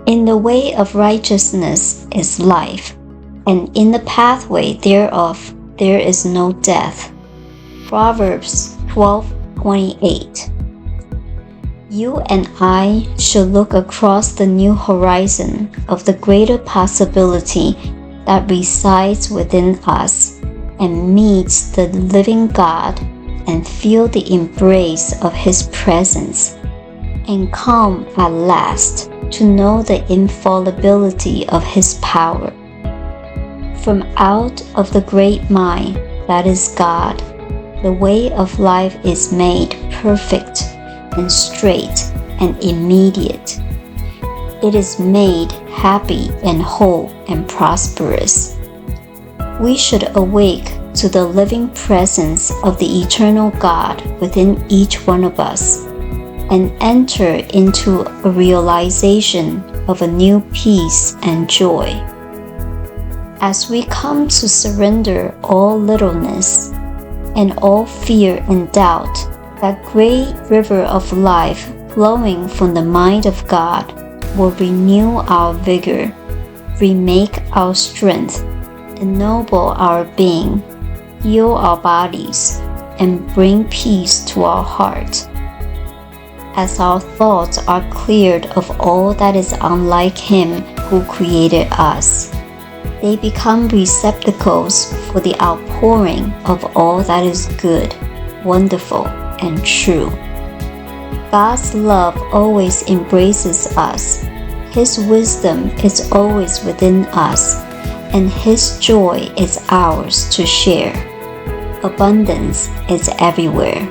In the way of righteousness is life, and in the pathway thereof there is no death. Proverbs 12:28. You and I should look across the new horizon of the greater possibility that resides within us and meet the living God and feel the embrace of His presence, and come at last to know the infallibility of His power. From out of the great mind that is God, the way of life is made perfect and straight and immediate. It is made happy and whole and prosperous. We should awake to the living presence of the eternal God within each one of us and enter into a realization of a new peace and joy. As we come to surrender all littleness and all fear and doubt, that great river of life flowing from the mind of God will renew our vigor, remake our strength, ennoble our being, heal our bodies, and bring peace to our heart. As our thoughts are cleared of all that is unlike Him who created us, they become receptacles for the outpouring of all that is good, wonderful, and true. God's love always embraces us. His wisdom is always within us, and His joy is ours to share. Abundance is everywhere.